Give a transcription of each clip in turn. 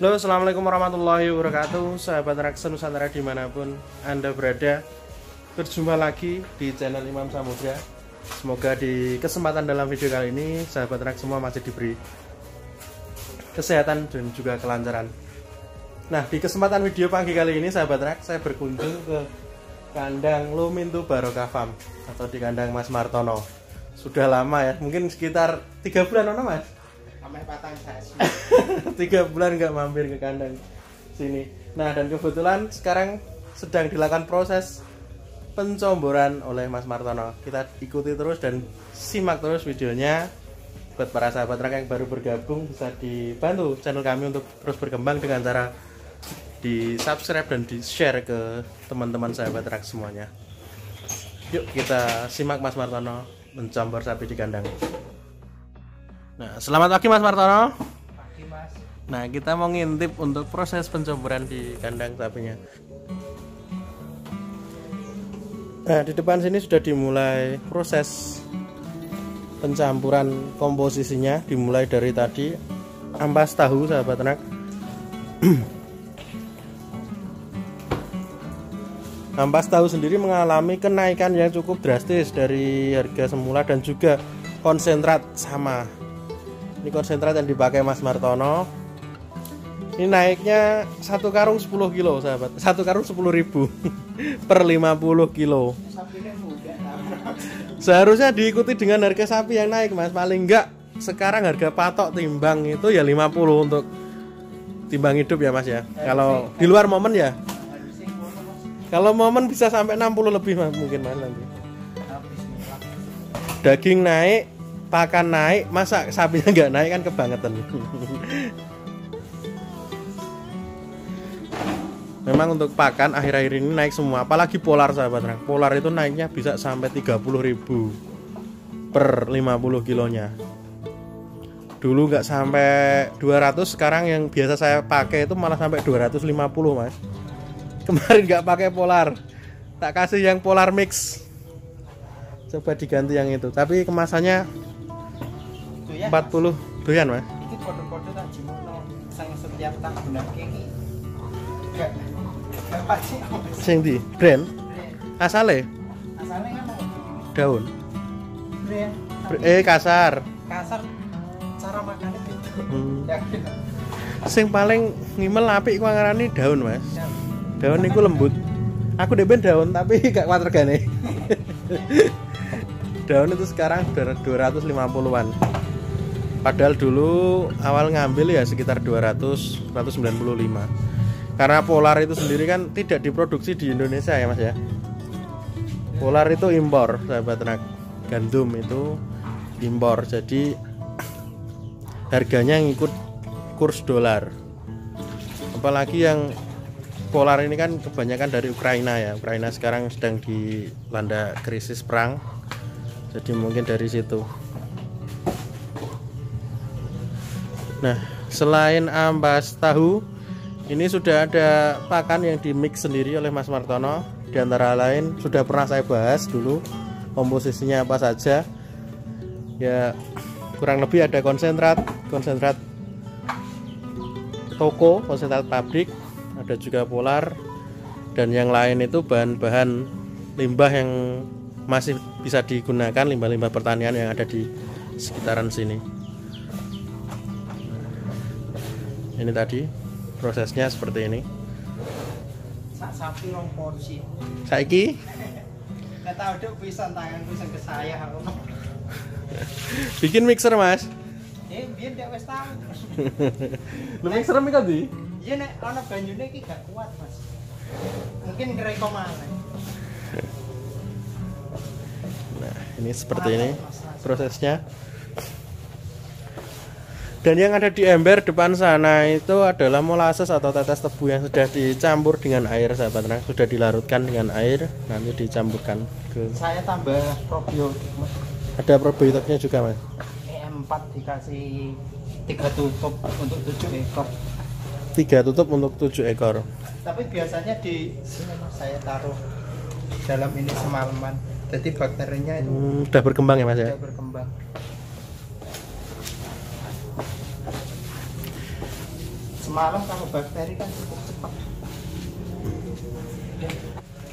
Halo, assalamualaikum warahmatullahi wabarakatuh. Sahabat Raksa Nusantara dimanapun Anda berada, berjumpa lagi di channel Imam Samudra. Semoga di kesempatan dalam video kali ini sahabat Rak semua masih diberi kesehatan dan juga kelancaran. Nah, di kesempatan video pagi kali ini sahabat Rak, saya berkunjung ke kandang Lumintu Barokah Farm atau di kandang Mas Martono. Sudah lama ya, mungkin sekitar 3 bulan Mas? Sampai patang saya 3 bulan nggak mampir ke kandang sini. Nah, dan kebetulan sekarang sedang dilakukan proses pencomboran oleh Mas Martono. Kita ikuti terus dan simak terus videonya. Buat para sahabat Rak yang baru bergabung, bisa dibantu channel kami untuk terus berkembang dengan cara di subscribe dan di share ke teman-teman sahabat Rak semuanya. Yuk kita simak Mas Martono mencombor sapi di kandang. Nah, selamat pagi Mas Martono. pagi Mas. Nah, kita mau ngintip untuk proses pencomboran di kandang sapinya. Nah, di depan sini sudah dimulai proses pencampuran komposisinya, dimulai dari tadi ampas tahu sahabat ternak. Ampas tahu sendiri mengalami kenaikan yang cukup drastis dari harga semula dan juga konsentrat sama. Ini konsentrat yang dipakai Mas Martono. Ini naiknya 1 karung 10 kilo sahabat. 1 karung 10.000 per 50 kilo. Sapinya muda. Seharusnya diikuti dengan harga sapi yang naik Mas. Paling enggak sekarang harga patok timbang itu ya 50 untuk timbang hidup ya Mas ya. Kalau di luar momen ya. Kalau momen bisa sampai 60 lebih Mas, mungkin Mas nanti. Daging naik, pakan naik, masa sapinya nggak naik kan kebangetan. Memang untuk pakan akhir-akhir ini naik semua, apalagi polar sahabat Rak. Polar itu naiknya bisa sampai 30.000 per 50 kilonya. Dulu nggak sampai 200, sekarang yang biasa saya pakai itu malah sampai 250 Mas. Kemarin nggak pakai polar, tak kasih yang polar mix. Coba diganti yang itu, tapi kemasannya 40 doyan Mas. Iki podo-podo tak jimono sang setiap tak gunake iki. Gak pasti. Sing di brand asale Asalnya kan daun. brand. Kasar. Kasar cara makannya gitu. Yakin. Sing paling ngimel apik ku ngarani daun Mas. Daun niku lembut. Aku deben daun tapi gak kuat regane. Daun itu sekarang 250-an. Padahal dulu awal ngambil ya sekitar 295. Karena polar itu sendiri kan tidak diproduksi di Indonesia ya Mas ya. Polar itu impor sahabat ternak. Gandum itu impor. Jadi harganya ngikut kurs dolar. Apalagi yang polar ini kan kebanyakan dari Ukraina ya. Ukraina sekarang sedang dilanda krisis perang. Jadi mungkin dari situ. Nah, selain ampas tahu, ini sudah ada pakan yang dimix sendiri oleh Mas Martono. Di antara lain sudah pernah saya bahas dulu komposisinya apa saja. Ya, kurang lebih ada konsentrat toko, konsentrat pabrik, ada juga polar, dan yang lain itu bahan-bahan limbah yang masih bisa digunakan, limbah-limbah pertanian yang ada di sekitaran sini. Ini tadi prosesnya seperti ini. Sak sapi rong porsi. Saiki Enggak tahu dok pisan tanganku sing ke saya aku. bikin mixer Mas. Biyen dek wis tahu. Lu mixer iki kan di? Iya nek ana banyune iki gak kuat Mas. Mungkin ngereko maneh. Nah, ini seperti ini prosesnya. Dan yang ada di ember depan sana itu adalah molasses atau tetes tebu yang sudah dicampur dengan air sahabat ternak. Sudah dilarutkan dengan air, nanti dicampurkan ke. Saya tambah probiotik Mas. Ada probiotiknya juga Mas. EM4 dikasih 3 tutup untuk 7 ekor. 3 tutup untuk 7 ekor. Tapi biasanya di sini Mas, saya taruh dalam ini semalaman. Jadi bakterinya itu Udah berkembang ya Mas ya. sudah berkembang. semalam kalau bakteri kan cukup cepat.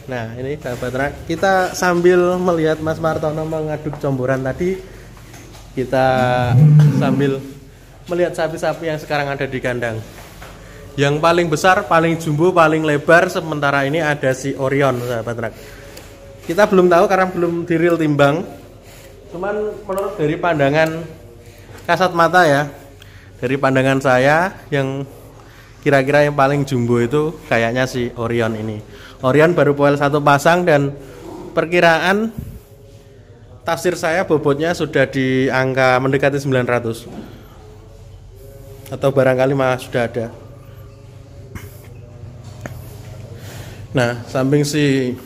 Nah ini sahabat ternak, kita sambil melihat Mas Martono mengaduk comboran tadi, kita sambil melihat sapi-sapi yang sekarang ada di kandang. Yang paling besar, paling jumbo, paling lebar sementara ini ada si Orion sahabat ternak. Kita belum tahu karena belum diril timbang. Cuman menurut dari pandangan kasat mata ya, dari pandangan saya yang kira-kira yang paling jumbo itu kayaknya si Orion ini. Orion baru poel 1 pasang dan perkiraan tafsir saya bobotnya sudah di angka mendekati 900 atau barangkali malah sudah ada. Nah, samping si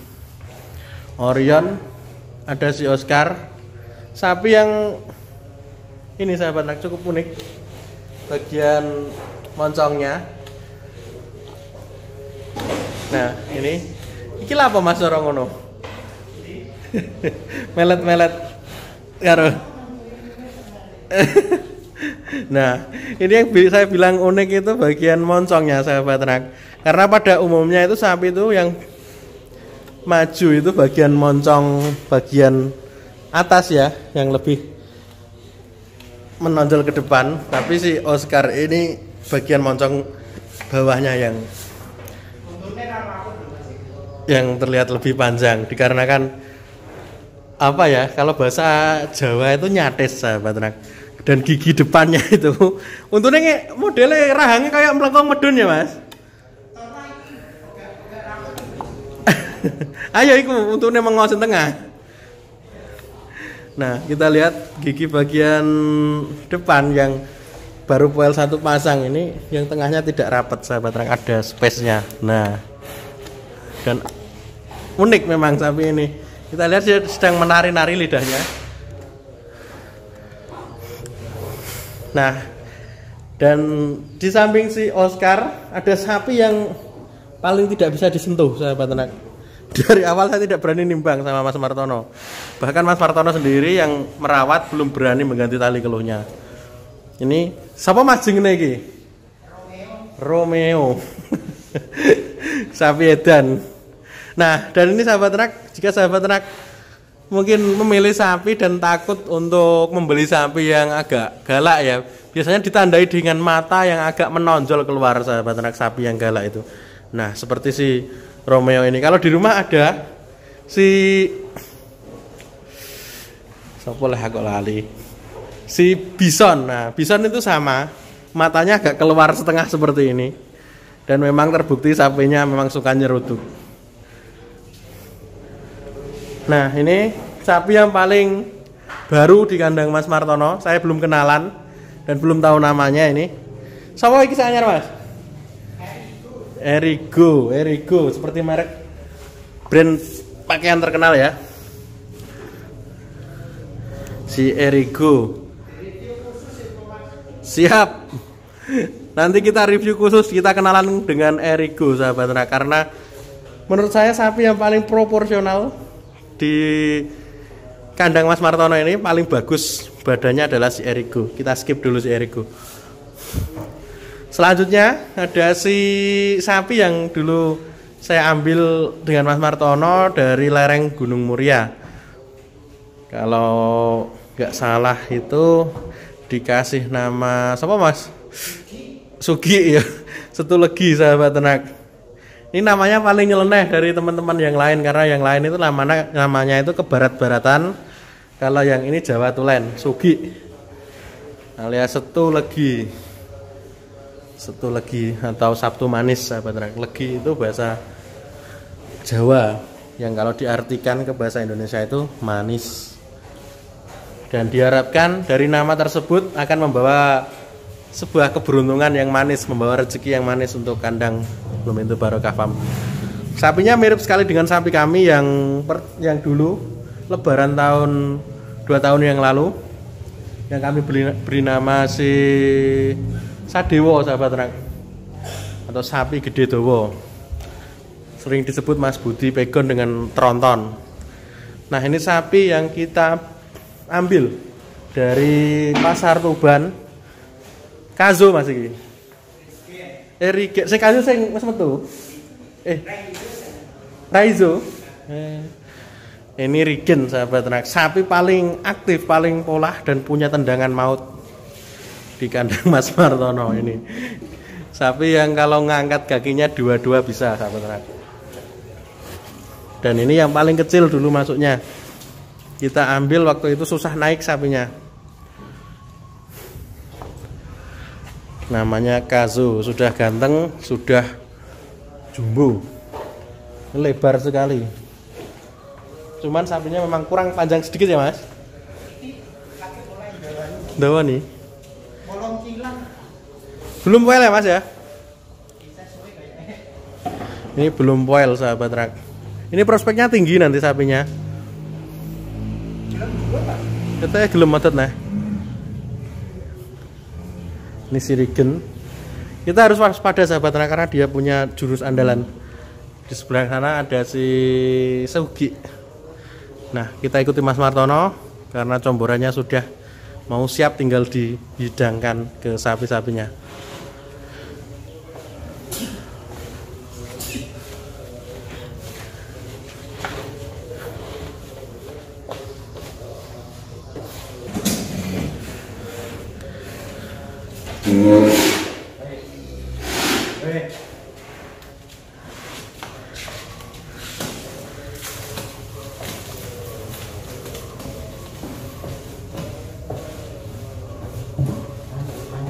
Orion ada si Oscar, sapi yang ini sahabat ternak cukup unik. Bagian moncongnya. Nah, ini apa Mas Orongono? Melet-melet karo. Nah, ini yang saya bilang unik itu bagian moncongnya sahabat ternak. Karena pada umumnya itu sapi itu yang maju itu bagian moncong bagian atas ya, yang lebih menonjol ke depan. Tapi si Oscar ini bagian moncong bawahnya yang terlihat lebih panjang, dikarenakan apa ya, kalau bahasa Jawa itu nyates sahabat ternak. Dan gigi depannya itu untungnya modelnya rahangnya kayak melengkung medun ya Mas. Ayo iku untungnya mengosen tengah. Nah kita lihat gigi bagian depan yang baru poel 1 pasang ini, yang tengahnya tidak rapat sahabat ternak, ada space-nya. Nah dan unik memang sapi ini. Kita lihat dia sedang menari-nari lidahnya. Nah, dan di samping si Oscar ada sapi yang paling tidak bisa disentuh sahabat ternak. Dari awal saya tidak berani nimbang sama Mas Martono. Bahkan Mas Martono sendiri yang merawat belum berani mengganti tali keluhnya. Ini siapa Mas jenenge iki? Romeo. Sapi edan. Nah, dan ini sahabat ternak, jika sahabat ternak mungkin memilih sapi dan takut untuk membeli sapi yang agak galak ya, biasanya ditandai dengan mata yang agak menonjol keluar sahabat ternak, sapi yang galak itu. Nah, seperti si Romeo ini. Kalau di rumah ada si siapa lah kok lali. Si Bison. Nah, Bison itu sama, matanya agak keluar setengah seperti ini. Dan memang terbukti sapinya memang suka nyeruduk. Nah, ini sapi yang paling baru di kandang Mas Martono. Saya belum kenalan dan belum tahu namanya ini. Siapa iki anyar Mas? Erigo seperti merek brand pakaian terkenal ya. Si Erigo. Siap. Nanti kita review khusus, kita kenalan dengan Erigo sahabat ternak, karena menurut saya sapi yang paling proporsional di kandang Mas Martono ini, paling bagus badannya adalah si Erigo. Kita skip dulu si Erigo. Selanjutnya ada si sapi yang dulu saya ambil dengan Mas Martono dari lereng Gunung Muria. Kalau nggak salah itu dikasih nama siapa Mas? Sugi ya, Setulegi sahabat ternak. Ini namanya paling nyeleneh dari teman-teman yang lain, karena yang lain itu namanya itu kebarat-baratan. Kalau yang ini Jawa Tulen, Sugi alias Setulegi atau Sabtu Manis sahabat ternak. Legi itu bahasa Jawa yang kalau diartikan ke bahasa Indonesia itu manis. Dan diharapkan dari nama tersebut akan membawa sebuah keberuntungan yang manis, membawa rezeki yang manis untuk kandang Blumintu Barokah Farm. Sapinya mirip sekali dengan sapi kami yang dulu lebaran 2 tahun yang lalu, yang kami beri nama si Sadewo sahabat ternak, atau sapi gede dowo, sering disebut Mas Budi Pegon dengan tronton. Nah, ini sapi yang kita ambil dari pasar Tuban, Kazo Mas iki. Rigen, sing kayu sing wis metu. Raizo. Ini Rigen sahabat ternak, sapi paling aktif, paling polah dan punya tendangan maut di kandang Mas Martono ini. Sapi yang kalau ngangkat kakinya dua-dua bisa sahabat ternak. Dan ini yang paling kecil dulu masuknya. Kita ambil waktu itu susah naik sapinya. Namanya Kazo, sudah ganteng, sudah jumbo, lebar sekali. Cuman sapinya memang kurang panjang sedikit ya mas. Dawa nih. Belum poel ya mas ya. Ini belum poel sahabat rak. Ini prospeknya tinggi nanti sapinya. Katanya gelem motot nah. Ini si Rigen. Kita harus waspada sahabat ternak karena dia punya jurus andalan. Di sebelah sana ada si Sugi. Nah, kita ikuti Mas Martono karena comborannya sudah mau siap, tinggal dihidangkan ke sapi-sapinya.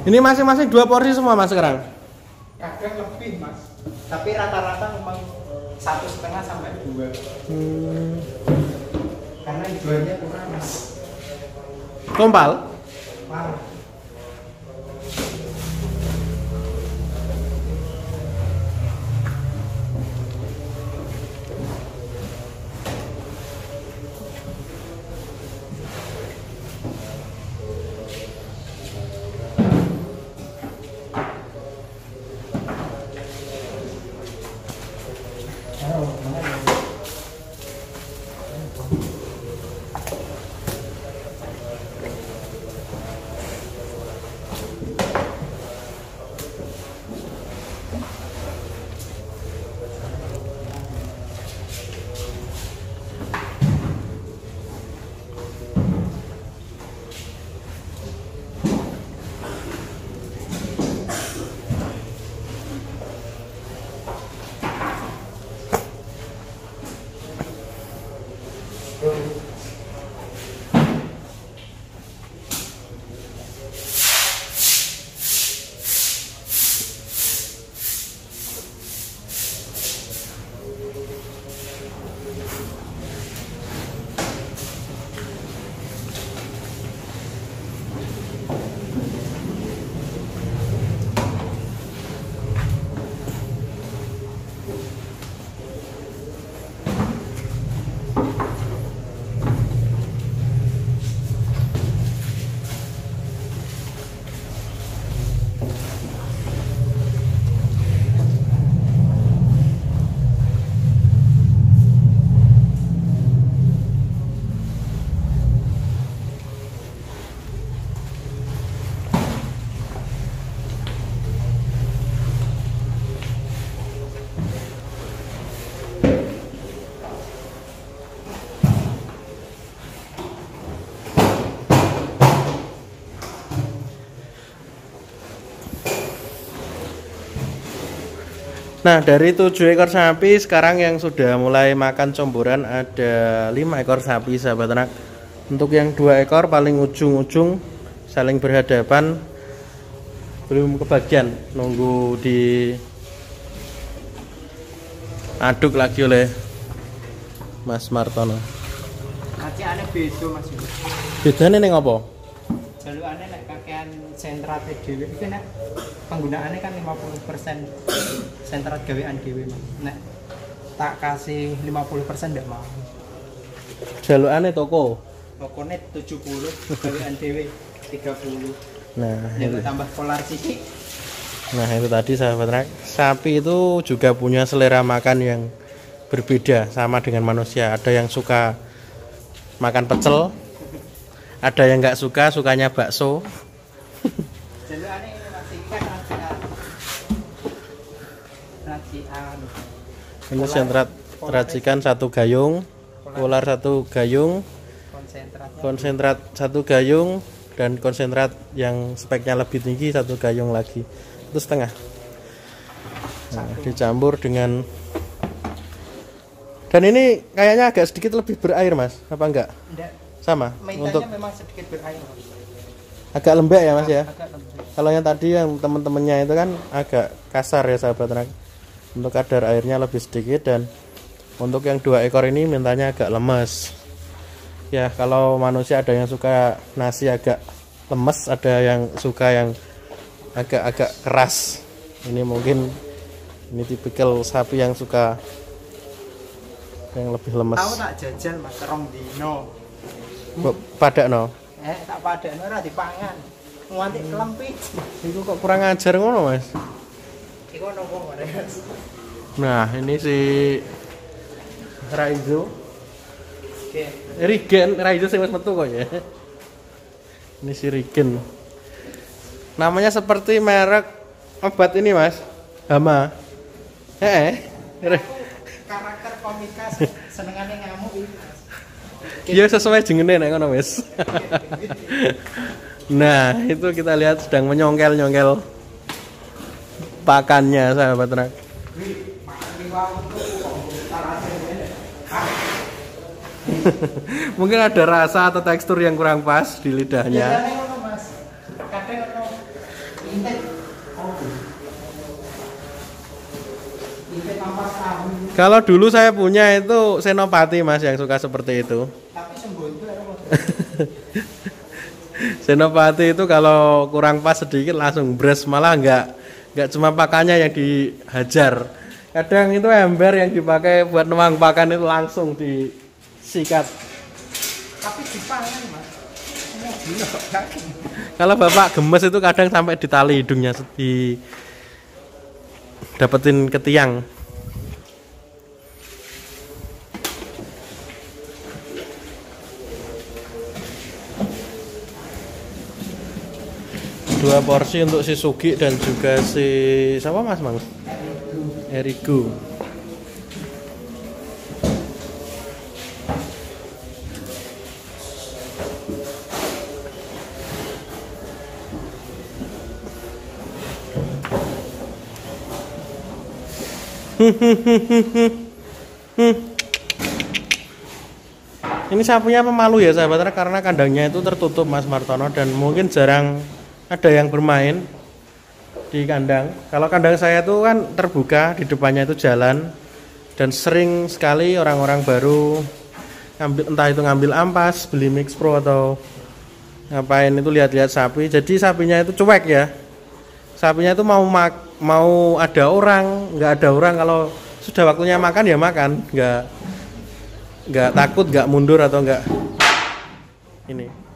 Ini masing-masing 2 porsi semua mas sekarang? Kadang lebih mas, tapi rata-rata memang 1,5 sampai 2. Karena hijauannya kurang mas. Kompal? Parah. Nah, dari 7 ekor sapi sekarang yang sudah mulai makan comboran ada 5 ekor sapi sahabat ternak. Untuk yang 2 ekor paling ujung-ujung saling berhadapan belum kebagian, nunggu di aduk lagi oleh Mas Martono. Nanti aneh beda mas. Bedanya ning apa? Jalukane nek kakean sentrat dhewe iki nek penggunaannya kan 50% sentrat gawean dhewe mas. Nek tak kasih 50% ndak mau. Jalukane toko. Tokone 70, gawean dhewe 30. Nah, itu tambah polar siki. Nah, itu tadi sahabat ternak. Sapi itu juga punya selera makan yang berbeda sama dengan manusia. Ada yang suka makan pecel, ada yang nggak suka, sukanya bakso. Ini sentrat racikan 1 gayung, polar 1 gayung, konsentrat 1 gayung, dan konsentrat yang speknya lebih tinggi 1 gayung lagi. Itu setengah. Nah, dicampur dengan, dan ini kayaknya agak sedikit lebih berair Mas, apa enggak? Enggak. Sama. Untuk memang sedikit berair. agak lembek ya Mas ya. Agak lembek. Kalau yang tadi yang teman-temannya itu kan agak kasar ya sahabat ternak. Untuk kadar airnya lebih sedikit, dan untuk yang 2 ekor ini mintanya agak lemes. Ya kalau manusia ada yang suka nasi agak lemes, ada yang suka yang agak-agak keras. Ini mungkin ini tipikal sapi yang suka yang lebih lemes. Tahu tak jajal Mas rong dino. Pada no. Tak padakno ora dipangan. Nganti kelempit. Itu kok kurang ajar ngono Mas. Iku ono wong Mas. Nah, ini si Raizo. Oke. Rigen, Raizo sing wis metu kok ya. Ini si Rigen. Namanya seperti merek obat ini Mas. Hama. Karakter komika senengane ngamuk iki Mas. Iya sesuai jengene nek ngono wis. Nah, itu kita lihat sedang menyongkel-nyongkel pakannya sahabat ternak. Mungkin ada rasa atau tekstur yang kurang pas di lidahnya. Kalau dulu saya punya itu senopati Mas yang suka seperti itu. Tapi sembunyi Senopati itu kalau kurang pas sedikit langsung bres, malah nggak cuma pakannya yang dihajar. Kadang itu ember yang dipakai buat nuang pakan itu langsung disikat. Tapi dipangan Mas. Kalau bapak gemes itu kadang sampai ditali hidungnya, di dapetin ke tiang. Dua porsi untuk si Sugi dan juga si siapa Mas Mang? Erigo. Ini sapunya pemalu ya sahabat, karena kandangnya itu tertutup Mas Martono, dan mungkin jarang ada yang bermain di kandang. Kalau kandang saya itu kan terbuka, di depannya itu jalan, dan sering sekali orang-orang baru ngambil, entah itu ngambil ampas, beli mix pro atau ngapain itu lihat-lihat sapi. Jadi sapinya itu cuek ya. Sapinya itu mau ada orang, nggak ada orang, kalau sudah waktunya makan ya makan, nggak takut, nggak mundur atau nggak ini.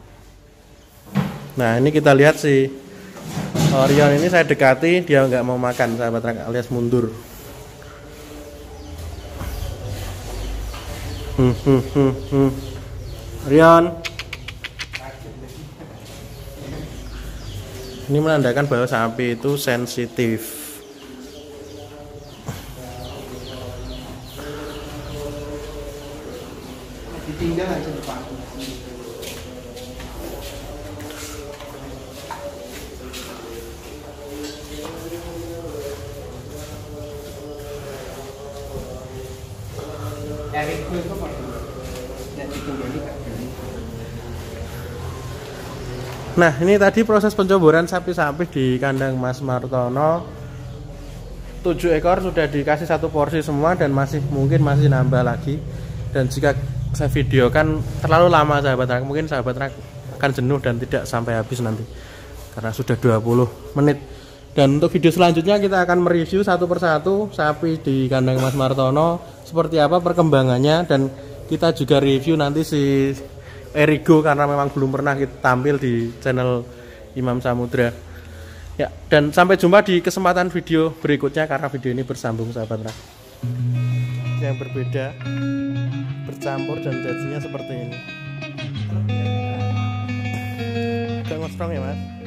Nah ini kita lihat si Orion ini, saya dekati dia nggak mau makan sahabat, alias mundur. Orion. Ini menandakan bahwa sapi itu sensitif. Ditinggal aja depan. Erigo itu apa? Dan ditunggangi Kak. Nah ini tadi proses pencoboran sapi-sapi di kandang Mas Martono. 7 ekor sudah dikasih 1 porsi semua, dan mungkin masih nambah lagi. Dan jika saya videokan terlalu lama sahabat, mungkin sahabat akan jenuh dan tidak sampai habis nanti, karena sudah 20 menit. Dan untuk video selanjutnya kita akan mereview satu persatu sapi di kandang Mas Martono, seperti apa perkembangannya, dan kita juga review nanti si Erigo, karena memang belum pernah kita tampil di channel Imam Samudra. Ya, dan sampai jumpa di kesempatan video berikutnya, karena video ini bersambung sahabat yang berbeda, bercampur, dan jadinya seperti ini. Gak ngostrong ya Mas?